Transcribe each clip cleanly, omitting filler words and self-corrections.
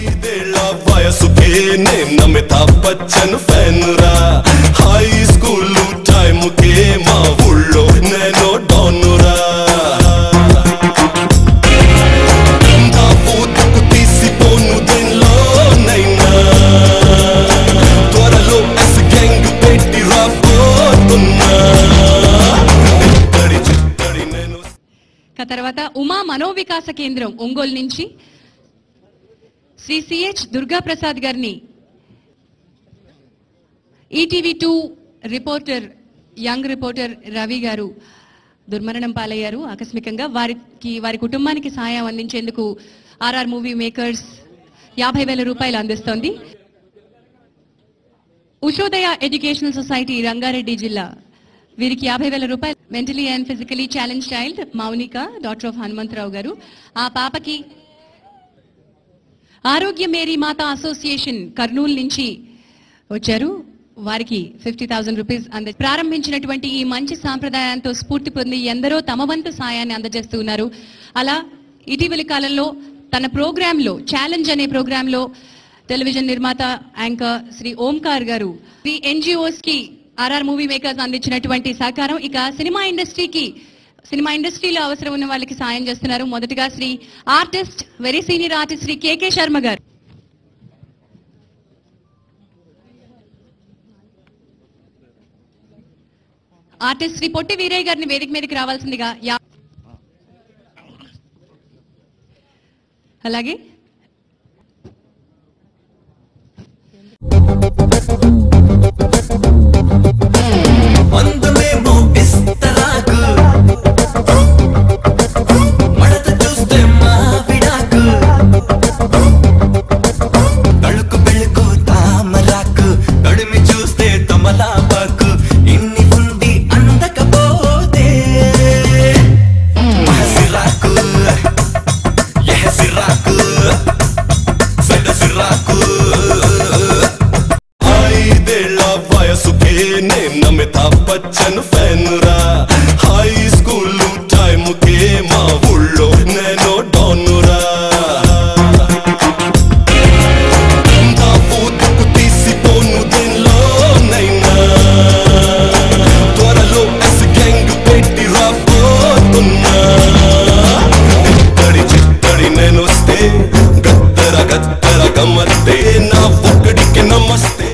ఐదేళ్ల వయసుకే నేను అమితాబ్ బచ్చన్ ఫ్యాన్ రా హై స్కూల్ టైముకే మా ఊళ్ళో నేను డానురా నా పూతకు తీసిపోను దేనిలో నైనా త్వరలో ఎస్ గ్యాంగ్ పెట్టి రాబోతున్నా నేను తర్వాత ఉమా మనోవికాస కేంద్రం ఒంగోలు నుంచి శ్రీ సిహెచ్ దుర్గా ప్రసాద్ గారిని ఈటీవీ2 రిపోర్టర్ యంగ్ రిపోర్టర్ రవి గారు దుర్మరణం పాలయ్యారు ఆకస్మికంగా. వారి కుటుంబానికి సహాయం అందించేందుకు ఆర్ఆర్ మూవీ మేకర్స్ 50,000 రూపాయలు అందిస్తోంది. ఉషోదయ ఎడ్యుకేషనల్ సొసైటీ రంగారెడ్డి జిల్లా వీరికి 50,000 రూపాయలు. Mentally and physically challenge child Mounika daughter of Hanumantharao గారు ఆ పాపకి ఆరోగ్య మేరీ మాతా అసోసియేషన్ కర్నూలు నుంచి వచ్చారు. వారికి 50,000 రూపీస్ ప్రారంభించినటువంటి ఈ మంచి సాంప్రదాయంతో స్ఫూర్తి పొంది ఎందరో తమ వంతు సాయాన్ని అందజేస్తూ ఉన్నారు. అలా ఇటీవలి కాలంలో తన ప్రోగ్రాంలో ఛాలెంజ్ అనే ప్రోగ్రాంలో టెలివిజన్ నిర్మాత యాంకర్ శ్రీ ఓంకార్ గారు శ్రీ ఎన్జిఓస్ కి ఆర్ఆర్ మూవీ మేకర్స్ అందించినటువంటి సహకారం ఇక సినిమా ఇండస్ట్రీలో అవసరం ఉన్న వాళ్ళకి సాయం చేస్తున్నారు. మొదటిగా Shri artist very senior artist Shri KK Sharma గారు, ఆర్టిస్ట్ శ్రీ పొట్టి వీరయ్య గారిని వేదిక మీదకి రావాల్సిందిగా. అలాగే నేను అమితాబ్ బచ్చన్ ఫ్యాన్ రా హై స్కూల్ టైముకే మా ఊళ్ళో నేను డానురా నా పూతకు తీసిపోను దేనిలో నైనా త్వరలో ఎస్ గ్యాంగ్ పెట్టి రాబోతున్నా చిత్తడి నేను వస్తే గద్దర గద్దర గమ్మత్తే నా ఒక్కడికి నమస్తే.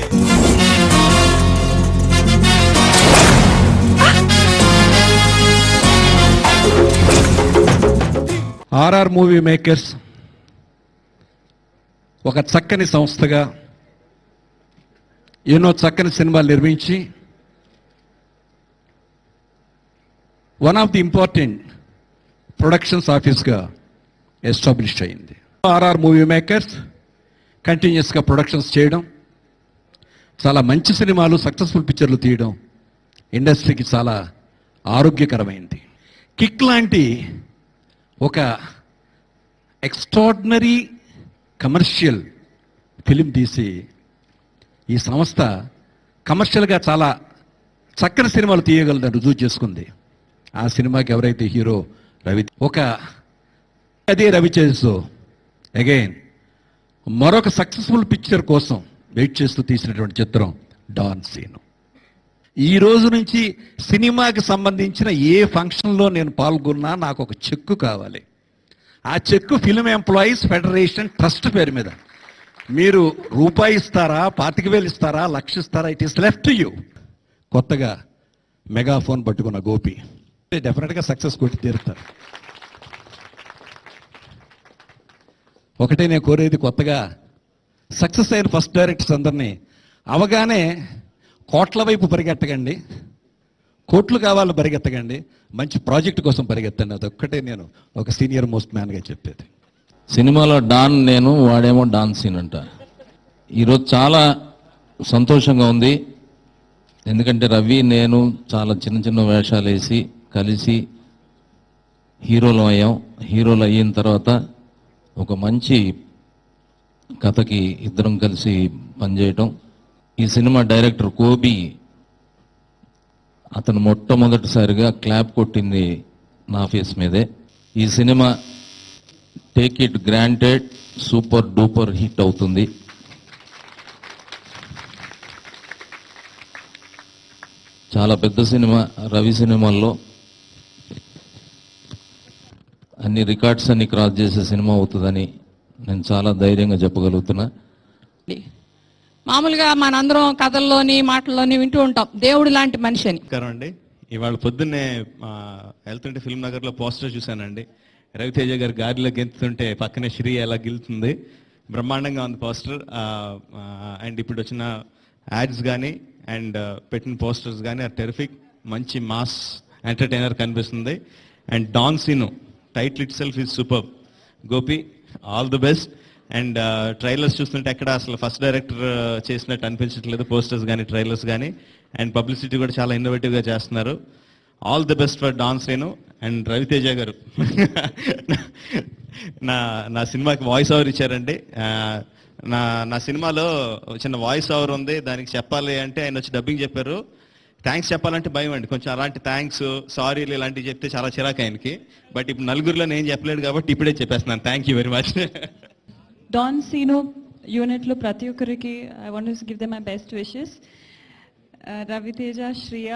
ఆర్ఆర్ మూవీ మేకర్స్ ఒక చక్కని సంస్థగా ఎన్నో చక్కని సినిమాలు నిర్మించి one of the important productions ఆఫీస్గా ఎస్టాబ్లిష్ అయింది. ఆర్ఆర్ మూవీ మేకర్స్ కంటిన్యూస్గా ప్రొడక్షన్స్ చేయడం, చాలా మంచి సినిమాలు సక్సెస్ఫుల్ పిక్చర్లు తీయడం ఇండస్ట్రీకి చాలా ఆరోగ్యకరమైంది. కిక్ లాంటి ఒక ఎక్స్ట్రాడినరీ కమర్షియల్ ఫిలిం తీసి ఈ సంస్థ కమర్షియల్గా చాలా చక్కని సినిమాలు తీయగలదని రుజువు చేసుకుంది. ఆ సినిమాకి ఎవరైతే హీరో రవి, అదే రవి చేస్తూ అగైన్ మరొక సక్సెస్ఫుల్ పిక్చర్ కోసం వెయిట్ చేస్తూ తీసినటువంటి చిత్రం డాన్ సీను. ఈ రోజు నుంచి సినిమాకి సంబంధించిన ఏ ఫంక్షన్లో నేను పాల్గొన్నా నాకు ఒక చెక్కు కావాలి. ఆ చెక్కు ఫిల్మ్ ఎంప్లాయీస్ ఫెడరేషన్ ట్రస్ట్ పేరు మీద. మీరు రూపాయి ఇస్తారా, 25,000 ఇస్తారా, 1,00,000 ఇస్తారా, it is left to you. కొత్తగా మెగాఫోన్ పట్టుకున్న గోపి డెఫినెట్గా సక్సెస్ కొట్టి తీరుతారు. ఒకటే నేను కోరేది, కొత్తగా సక్సెస్ అయిన ఫస్ట్ డైరెక్టర్స్ అందరినీ అవగానే కోట్ల వైపు పరిగెత్తకండి, కోట్లు కావాలి పరిగెత్తకండి, మంచి ప్రాజెక్ట్ కోసం పరిగెత్తండి. అదొక్కటే నేను ఒక సీనియర్ మోస్ట్ మ్యాన్గా చెప్పేది. సినిమాలో డాన్ నేను, వాడేమో డాన్ సీన్ అంట. ఈరోజు చాలా సంతోషంగా ఉంది. ఎందుకంటే రవి నేను చాలా చిన్న చిన్న వేషాలు వేసి కలిసి హీరోలు అయ్యాం. హీరోలు అయిన తర్వాత ఒక మంచి కథకి ఇద్దరం కలిసి పనిచేయటం. ఈ సినిమా డైరెక్టర్ కోబి, అతను మొట్టమొదటిసారిగా క్లాప్ కొట్టింది నా ఫేస్ మీదే. ఈ cinema take it granted super duper hit అవుతుంది. చాలా పెద్ద సినిమా, రవి సినిమాల్లో అన్ని రికార్డ్స్ అన్ని క్రాస్ చేసే సినిమా అవుతుందని నేను చాలా ధైర్యంగా చెప్పగలుగుతున్నా. మామూలుగా మనందరం కథల్లోని మాటల్లోని వింటూ ఉంటాం దేవుడు లాంటి మనిషి అని. అండి ఇవాళ పొద్దున్నే వెళ్తుంటే ఫిల్మ్ నగర్లో పోస్టర్ చూశానండి. రవితేజ గారు గాలిలో గెంతుతుంటే పక్కనే శ్రీ ఎలా గెలుతుంది, బ్రహ్మాండంగా ఉంది పోస్టర్. అండ్ ఇప్పుడు వచ్చిన యాడ్స్ కానీ అండ్ పెట్టిన పోస్టర్స్ కానీ ఆర్ టెరిఫిక్. మంచి మాస్ ఎంటర్టైనర్ కనిపిస్తుంది. And Don Seenu title itself is super. Gopi all the best. And trailers చూస్తుంటే ఎక్కడ అసలు ఫస్ట్ డైరెక్టర్ చేసినట్టు అనిపించట్లేదు, పోస్టర్స్ కానీ ట్రైలర్స్ కానీ. అండ్ పబ్లిసిటీ కూడా చాలా ఇన్నోవేటివ్గా చేస్తున్నారు. All the best for Don Seenu. And Raviteja గారు నా సినిమాకి వాయిస్ ఓవర్ ఇచ్చారండి. నా సినిమాలో చిన్న వాయిస్ ఓవర్ ఉంది, దానికి చెప్పాలి అంటే ఆయన వచ్చి డబ్బింగ్ చెప్పారు. థ్యాంక్స్ చెప్పాలంటే భయం అండి కొంచెం. అలాంటి థ్యాంక్స్ సారీలు ఇలాంటివి చెప్తే చాలా చిరాకు ఆయనకి. బట్ ఇప్పుడు నలుగురిలో నేను చెప్పలేడు కాబట్టి ఇప్పుడే చెప్పేస్తున్నాను. Thank you very much. Don Seenu యూనిట్లో ప్రతి ఒక్కరికి I want to give them my best wishes. Ravi Teja, Shriya,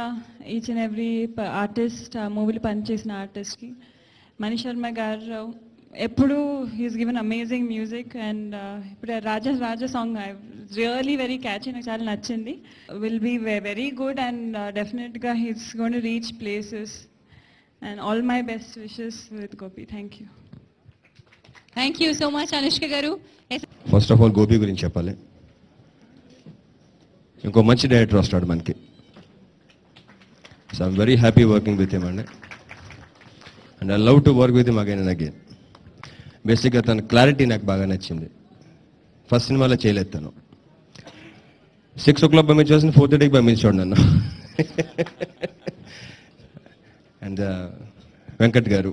each and every artist, మూవీలో పనిచేసిన ఆర్టిస్ట్కి, మణి శర్మ గారు ఎప్పుడు he's given amazing music. And ఇప్పుడు Raja song really very catchy, నాకు చాలా నచ్చింది. Will be very good and డెఫినెట్గా he's gone to reach places. And all my best wishes with Gopi. Thank you. Thank you so much Anushka గారు. First of all Gopi గురించి చెప్పాలి. ఇంకో మంచి డైరెక్టర్ వస్తాడు మనకి. So I'm very happy working with him అండి. And I love to work with him again and again. బేసిక్గా తన క్లారిటీ నాకు బాగా నచ్చింది. ఫస్ట్ సినిమాలో చేయలేదు తను. 6 o'clock పంపించాల్సిన 4:30కి పంపించాడు నన్ను. అండ్ వెంకట్ గారు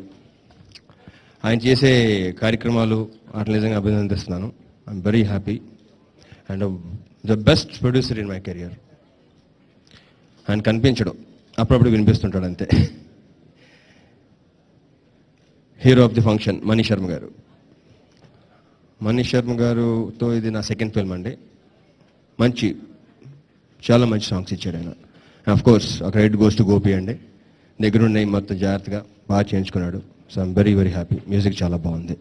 ఆయన చేసే కార్యక్రమాలు అట్లా నిజంగా అభినందిస్తున్నాను. I'm very happy and the best producer in my career. ఆయన కనిపించడం అప్పుడప్పుడు వినిపిస్తుంటాడు అంతే. హీరో ఆఫ్ ది ఫంక్షన్ మణి శర్మ గారు. మణి శర్మ గారుతో ఇది నా సెకండ్ ఫిల్మ్ అండి. చాలా మంచి సాంగ్స్ ఇచ్చాడు ఆయన. ఆఫ్ కోర్స్ ఒక రైట్ గోస్ టు గోపి అండి. దగ్గరుండి మొత్తం జాగ్రత్తగా బాగా చేయించుకున్నాడు. So I'm very very happy. Music చాలా బాగుంది.